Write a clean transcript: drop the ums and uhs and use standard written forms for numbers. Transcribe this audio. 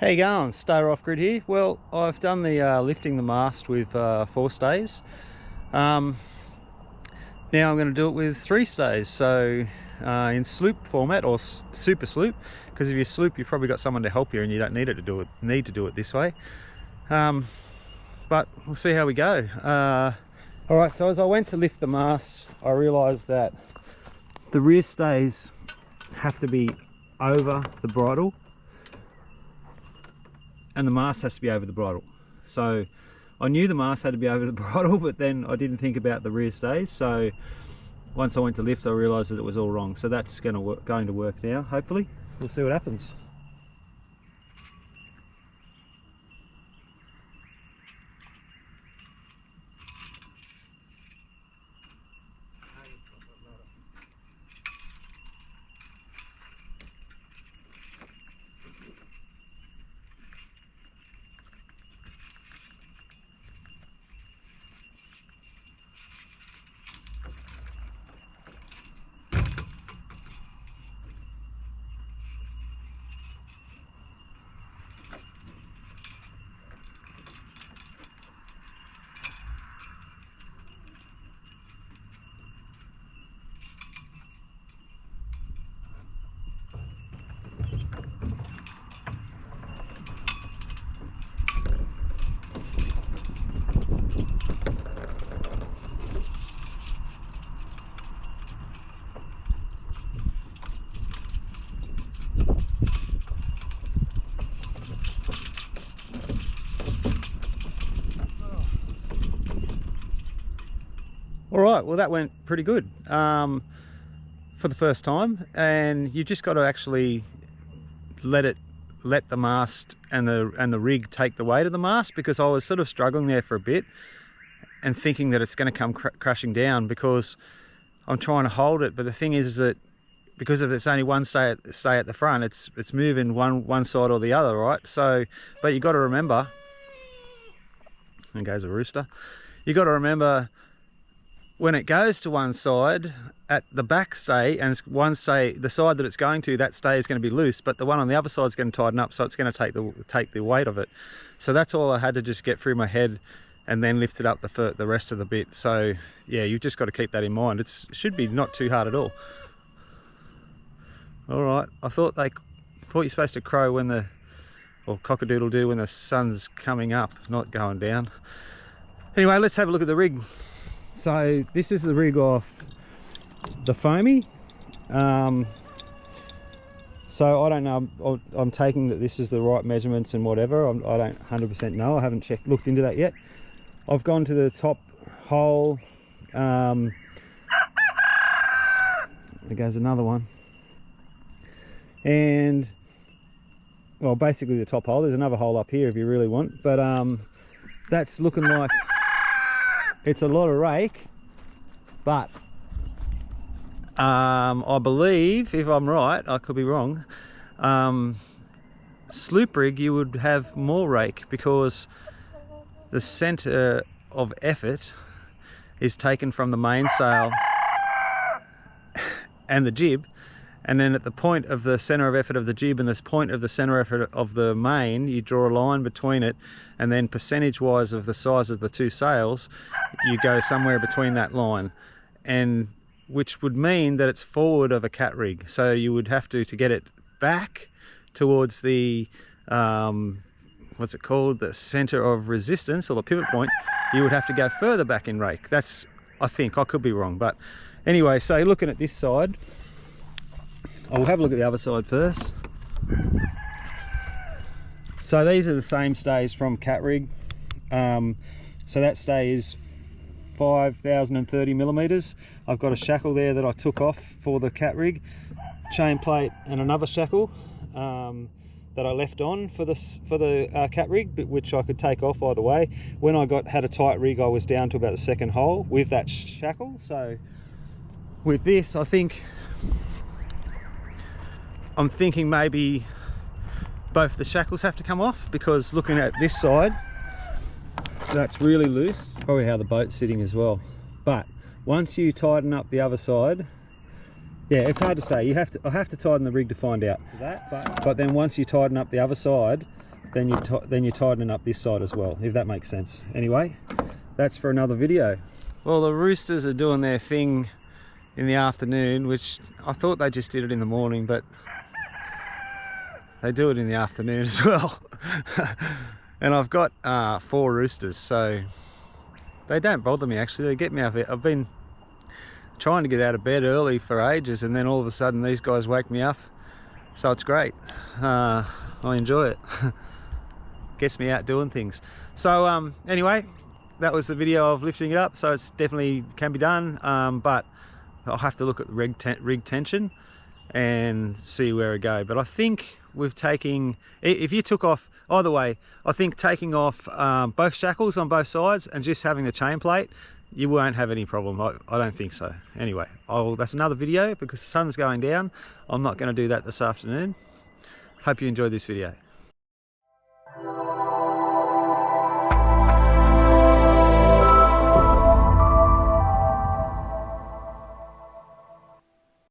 How you going? Stayer Off Grid here. Well, I've done the lifting the mast with 4 stays. Now I'm going to do it with 3 stays. So in sloop format or super sloop, because if you sloop, you've probably got someone to help you and you don't need to do it this way. But we'll see how we go. All right. So as I went to lift the mast, I realised that the rear stays have to be over the bridle, and the mast has to be over the bridle. So I knew the mast had to be over the bridle, but then I didn't think about the rear stays. So once I went to lift, I realised that it was all wrong. So that's going to work now, hopefully. We'll see what happens. All right, well that went pretty good for the first time, and you just got to actually let the mast and the rig take the weight of the mast, because I was sort of struggling there for a bit and thinking that it's going to come crashing down because I'm trying to hold it. But the thing is that because of it's only one stay at the front, it's moving one side or the other, right? So, but you got to remember, there goes a rooster. You got to remember, when it goes to one side at the back stay, and it's one stay, the side that it's going to, that stay is going to be loose, but the one on the other side is going to tighten up, so it's going to take the weight of it. So that's all I had to just get through my head, and then lift it up the rest of the bit. So yeah, you've just got to keep that in mind. It should be not too hard at all. All right, I thought you're supposed to crow or cock-a-doodle-doo when the sun's coming up, not going down. Anyway, let's have a look at the rig. So this is the rig off the foamy. So I don't know, I'm taking that this is the right measurements and whatever. I don't 100% know, I haven't looked into that yet. I've gone to the top hole. There goes another one. And well, basically the top hole. There's another hole up here if you really want, but that's looking like it's a lot of rake, but I believe, if I'm right, I could be wrong, sloop rig you would have more rake, because the centre of effort is taken from the mainsail and the jib, and then at the point of the centre of effort of the jib and this point of the centre of effort of the main, you draw a line between it, and then percentage wise of the size of the two sails, you go somewhere between that line, and which would mean that it's forward of a cat rig. So you would have to get it back towards the what's it called, the centre of resistance, or the pivot point. You would have to go further back in rake. That's, I think, I could be wrong, but anyway, so looking at this side, I'll have a look at the other side first. So these are the same stays from cat rig. So that stay is 5,030 millimeters. I've got a shackle there that I took off for the cat rig, chain plate, and another shackle that I left on for the cat rig, but which I could take off either way. When I had a tight rig, I was down to about the second hole with that shackle. So with this, I'm thinking maybe both the shackles have to come off, because looking at this side, that's really loose. Probably how the boat's sitting as well. But once you tighten up the other side, yeah, it's hard to say. I have to tighten the rig to find out. But then once you tighten up the other side, then you're tightening up this side as well, if that makes sense. Anyway, that's for another video. Well, the roosters are doing their thing in the afternoon, which I thought they just did it in the morning, but they do it in the afternoon as well. And I've got 4 roosters, so they don't bother me actually. They get me out of it. I've been trying to get out of bed early for ages, and then all of a sudden these guys wake me up, so it's great. I enjoy it. Gets me out doing things. So anyway, that was the video of lifting it up. So it's definitely can be done, but I'll have to look at the rig tension and see where we go. But I think we've taken, if you took off, either way, I think taking off both shackles on both sides and just having the chain plate, you won't have any problem. I don't think so. Anyway, that's another video because the sun's going down. I'm not going to do that this afternoon. Hope you enjoyed this video.